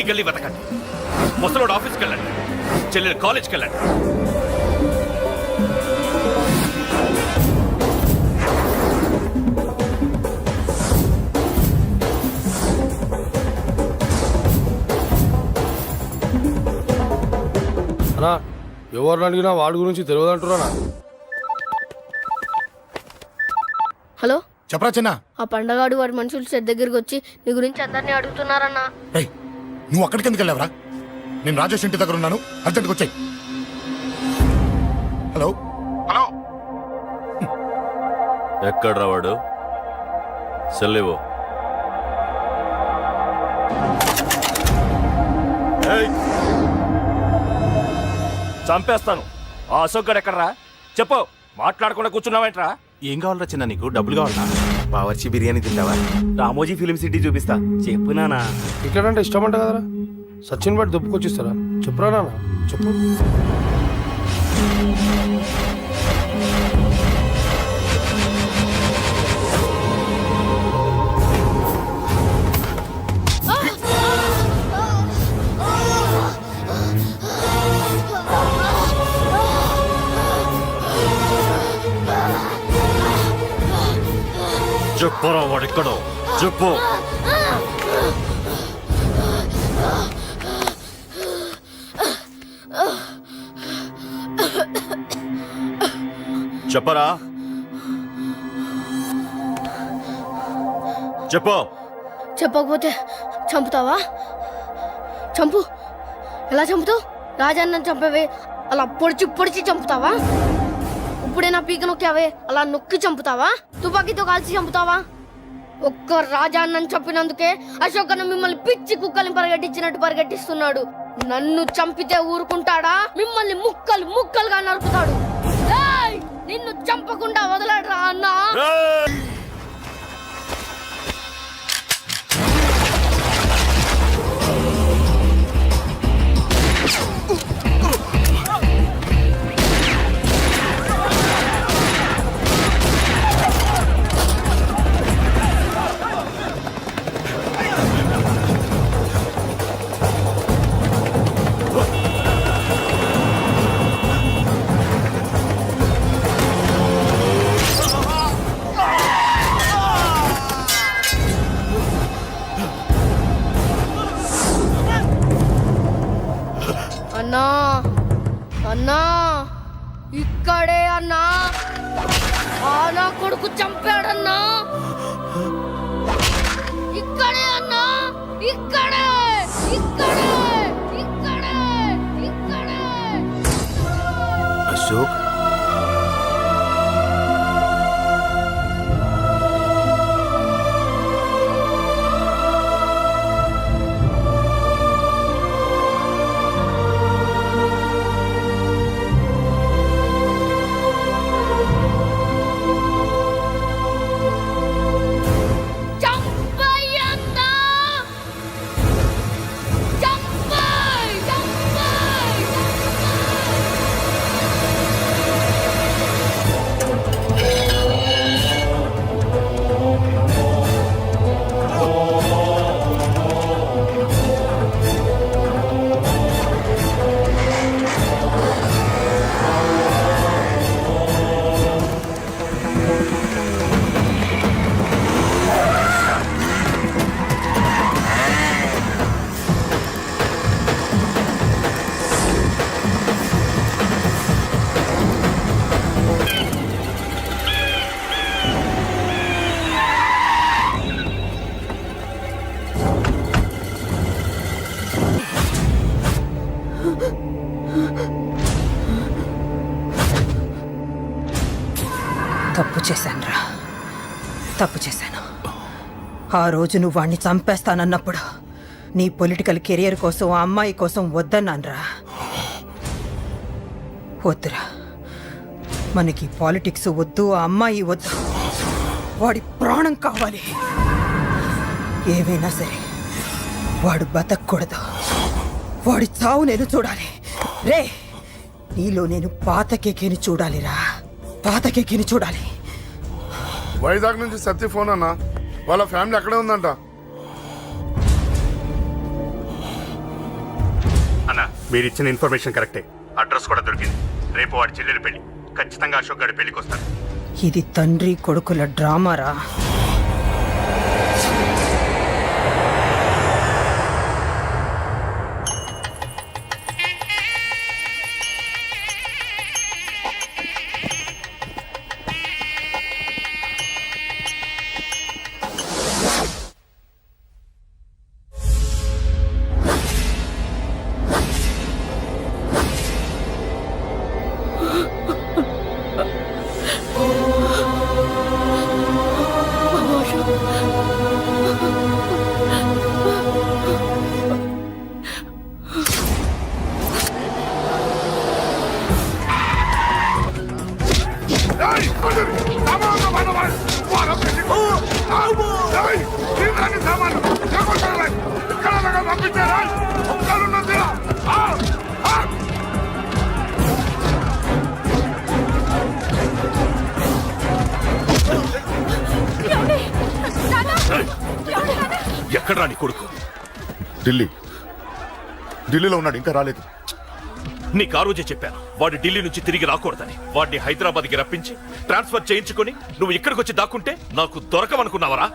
గల్లీ వెతకండి. ముసలోడు ఆఫీస్కి వెళ్ళండి, చెల్లెలు కాలేజ్కి వెళ్ళండి. అన్నా ఎవరిని అడిగినా వాడి గురించి తెలియదు అంటున్నా. హలో చెప్పరా చిన్న. ఆ పండగాడు వాడి మనుషులు సెట్ దగ్గరికి వచ్చి నీ గురించి అందరినీ అడుగుతున్నారన్నా. రేయ్ నువ్వు అక్కడికి ఎందుకు వెళ్ళావరా? నేను రాజేష్ ఇంటి దగ్గర ఉన్నాను, అర్జెంట్గా వచ్చాయి. హలో హలో ఎక్కడ్రా వాడు? సెల్లివో. చంపేస్తాను. ఆ అశోక్ గడు ఎక్కడ్రా? చెప్పు. మాట్లాడకుండా కూర్చున్నావేంట్రా? ఏం కావాలరా చిన్న? నీకు డబ్బులు కావాలా? బావర్చి బిర్యానీ తింటావా? రామోజీ ఫిలిం సిటీ చూపిస్తా. చెప్పునానా. ఇక్కడంటే ఇష్టం అంట కదరా. సచిన్ బట్టి దుప్పుకొచ్చిస్తారా? చెప్పురా నాన్న, చెప్పు. చెప్పురా వాడెక్కడో చెప్పు. చెప్పరా, చెప్పు. చెప్పకపోతే చంపుతావా? చంపు. ఎలా చంపుతావు? రాజాన్న చంపవే అలా పొడిచి పొడిచి చంపుతావా? ఇప్పుడే నా పీక నొక్కావే అలా నొక్కి చంపుతావా? తుపాకీతో కాల్చి చంపుతావా? ఒక్క రాజాన్నని చంపినందుకే అశోక్ అన్న మిమ్మల్ని పిచ్చి కుక్కల్ని పరిగెట్టించినట్టు పరిగెట్టిస్తున్నాడు. నన్ను చంపితే ఊరుకుంటాడా? మిమ్మల్ని ముక్కలు ముక్కలుగా నరుకుతాడు. ఏయ్! నిన్ను చంపకుండా వదలడరా అన్నా. అన్నా అన్నా ఇక్కడే అన్నా. నా కొడుకు చంపాడన్నా. ఇక్కడే అన్నా, ఇక్కడే ఇక్కడే ఇక్కడే ఇక్కడే. అశోక్ తప్పు చేశానురా, తప్పు చేశాను. ఆ రోజు నువ్వు వాణ్ణి చంపేస్తానన్నప్పుడు నీ పొలిటికల్ కెరియర్ కోసం ఆ అమ్మాయి కోసం వద్దన్నానురా. వద్దురా, మనకి పాలిటిక్స్ వద్దు, ఆ అమ్మాయి వద్దు, వాడి ప్రాణం కావాలి. ఏమైనా సరే వాడు బతకూడదు, వాడి చావు నేను చూడాలి. రే, నీలో నేను పాత కేకేని చూడాలిరా, పాత కేకేని చూడాలి. వైజాగ్ నుంచి సత్య ఫోన్ అన్న, వాళ్ళ ఫ్యామిలీ అక్కడే ఉందంట. మీరిచ్చిన ఇన్ఫర్మేషన్ కరెక్టే. అడ్రస్ కూడా దొరికింది. రేపు వాడి చెల్లెలి పెళ్లి. ఖచ్చితంగా అశోక్ గారి పెళ్లికి వస్తాడు. ఇది తండ్రి కొడుకుల డ్రామారా? ఎక్కడ్రా నీ కొడుకు? ఢిల్లీలో ఉన్నాడు, ఇంకా రాలేదు. నీకు ఆ రోజే చెప్పాను వాడు ఢిల్లీ నుంచి తిరిగి రాకూడదని. వాడిని హైదరాబాద్కి రప్పించి ట్రాన్స్ఫర్ చేయించుకొని నువ్వు ఇక్కడికి వచ్చి దాక్కుంటే నాకు దొరకవనుకున్నావరా?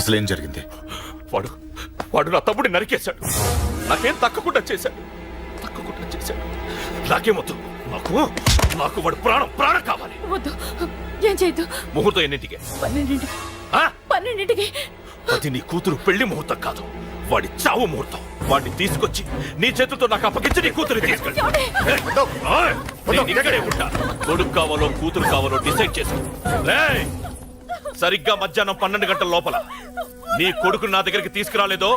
అసలేం జరిగింది? వాడు నా తమ్ముడిని నరికేశాడు. నాకేం తక్కకుండా చేశాడు. నాకేమొద్దు. నాకు వాడు ప్రాణం కావాలి. వద్దు, ఏం చేయొద్దు. ముహూర్తం ఎన్నింటికి? 12ంటికి. అది నీ కూతురు పెళ్లి ముహూర్తం కాదు, వాడి చావు ముహూర్తం. వాడిని తీసుకొచ్చి నీ చేతులతో నాకు అప్పగించి నీ కూతురు తీసుకెళ్ళి. నేను ఇక్కడే ఉంటా. కొడుకు కావాలో కూతురు కావాలో డిసైడ్ చేసుకో. సరిగ్గా మధ్యాహ్నం 12 గంటల లోపల నీ కొడుకుని నా దగ్గరికి తీసుకురాలేదో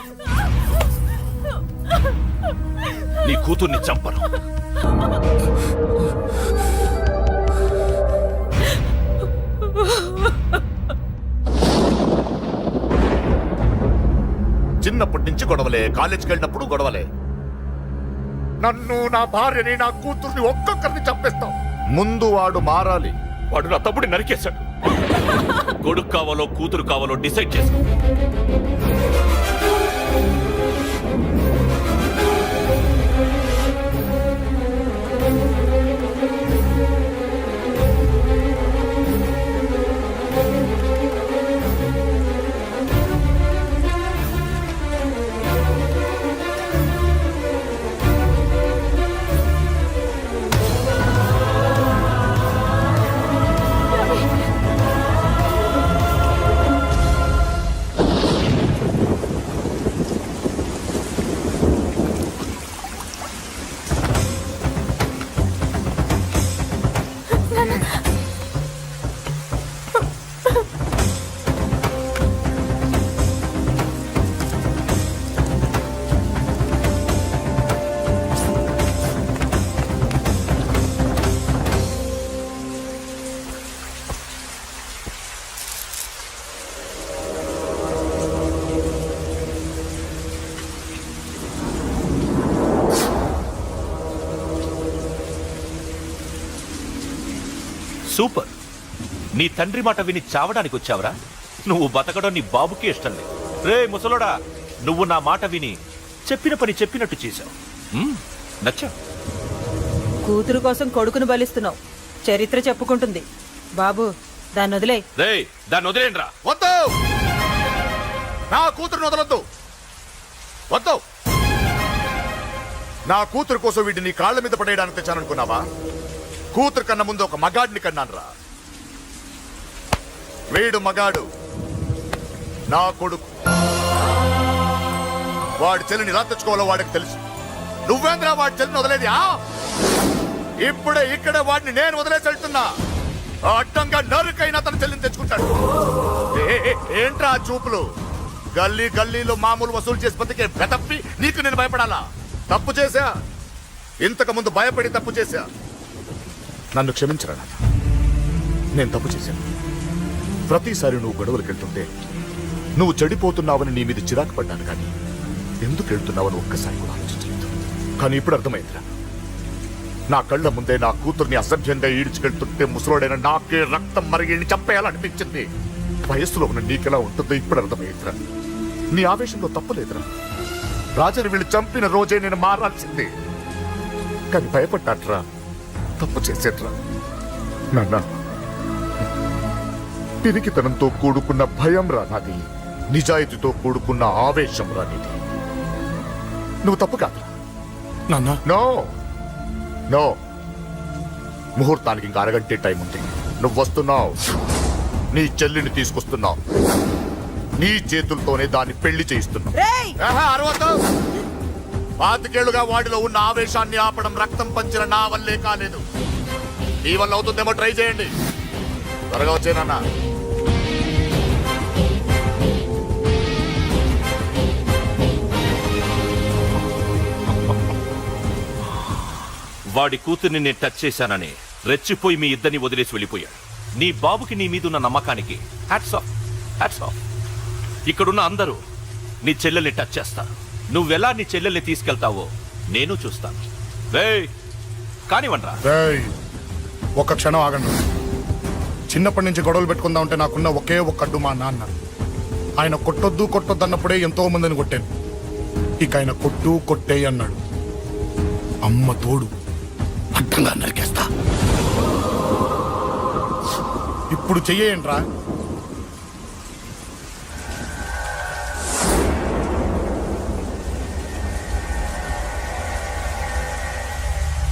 నీ కూతుర్ని చంపను. చిన్నప్పటి నుంచి గొడవలే, కాలేజీకి వెళ్ళినప్పుడు గొడవలే. నన్ను, నా భార్యని, నా కూతుర్ని ఒక్కొక్కరిని చంపేస్తాం. ముందు వాడు మారాలి. వాడు నా తమ్ముడిని నరికేశాడు. కొడుకు కావాలో కూతురు కావాలో డిసైడ్ చేసుకో. సూపర్. నీ తండ్రి మాట విని చావడానికి వచ్చావరా? నువ్వు బతకడం నీ బాబుకి ఇష్టం లేదు. రే ముసలోడా, నువ్వు నా మాట విని చెప్పిన పని చెప్పినట్టు చేశావు. నచ్చా. కూతురు కోసం కొడుకును బలిస్తున్నావు. చరిత్ర చెప్పుకుంటుంది. బాబు, దాన్ని వదిలే. రే, దాన్ని వదిలేండ్రా. వద్దు, నా కూతురుని వదలొద్దు. వద్దు. నా కూతురు కోసం వీడిని నీ కాళ్ళ మీద పడేయడానికి తెచ్చాననుకున్నావా? కూతురు కన్నా ముందు ఒక మగాడిని కన్నాను రా. వీడు మగాడు, నా కొడుకు. వాడి చెల్లిని ఎలా తెచ్చుకోవాలో వాడికి తెలుసు. నువ్వేంద్రా వాడి చెల్లిని వదిలేది? ఇప్పుడే ఇక్కడే వాడిని నేను వదిలేసి వెళ్తున్నా. అడ్డంగా నరుకైనా తన చెల్లిని తెచ్చుకుంటాడు. ఏంట్రా చూపులు? గల్లీ గల్లీలో మామూలు వసూలు చేసి బతికే బెతప్పి నీకు నేను భయపడాలా? తప్పు చేశా, ఇంతకు ముందు భయపడి తప్పు చేశా. నన్ను క్షమించరా నాన్న, నేను తప్పు చేశాను. ప్రతిసారి నువ్వు గొడవలకు వెళ్తుంటే నువ్వు చెడిపోతున్నావని నీ మీద చిరాకు పడ్డాను, కానీ ఎందుకు వెళ్తున్నావని ఒక్కసారి కూడా ఆలోచించలేదు. కానీ ఇప్పుడు అర్థమైందిరా, నా కళ్ళ ముందే నా కూతుర్ని అసభ్యంగా ఈడ్చుకెళ్తుంటే ముసలోడైన నాకే రక్తం మరిగిని చంపేయాలనిపించింది. వయస్సులో ఉన్న నీకెలా ఉంటుందో ఇప్పుడు అర్థమైందిరా. నీ ఆవేశంలో తప్పలేదురా. రాజని వీళ్ళు చంపిన రోజే నేను మారాల్సింది. కానీ భయపడ్డాట్రా, తప్పు చేసేట్రా. నాన్న, పిరికితనంతో కూడుకున్న భయం రా నాది, నిజాయితీతో కూడుకున్న ఆవేశం రా నీది. నువ్వు తప్పు కాదు నాన్న. నో నో, ముహూర్తానికి ఇంకా అరగంటే టైం ఉంది. నువ్వు వస్తున్నావు, నీ చెల్లిని తీసుకొస్తున్నావు, నీ చేతులతోనే దాన్ని పెళ్లి చేయిస్తున్నావు. పాతికేళ్లుగా వాడిలో ఉన్న ఆవేశాన్ని ఆపడం, రక్తం పంచిన నా వల్లే కాలేదు. నీ వల్ల అవుతుందేమో ట్రై చేయండి. త్వరగా వచ్చేనన్నా. వాడి కూతుర్ని నేను టచ్ చేశానని రెచ్చిపోయి మీ ఇద్దరిని వదిలేసి వెళ్ళిపోయాడు. నీ బాబుకి నీ మీదున్న నమ్మకానికి హ్యాట్స్ ఆఫ్, హ్యాట్స్ ఆఫ్. ఇక్కడున్న అందరూ నీ చెల్లెల్ని టచ్ చేస్తారు. నువ్వెలా నీ చెల్లెల్ని తీసుకెళ్తావో నేను చూస్తాను. కానివ్వండ్రా. ఒక క్షణం ఆగండి. చిన్నప్పటి నుంచి గొడవలు పెట్టుకుందాం అంటే నాకున్న ఒకే ఒక్క అడ్డు మా నాన్న. ఆయన కొట్టొద్దు కొట్టొద్దు అన్నప్పుడే ఎంతో మందిని కొట్టాను. ఇక ఆయన కొట్టు కొట్టే అన్నాడు. అమ్మ తోడు అడ్డంగా నరికేస్తా. ఇప్పుడు చెయ్యేయంట్రా.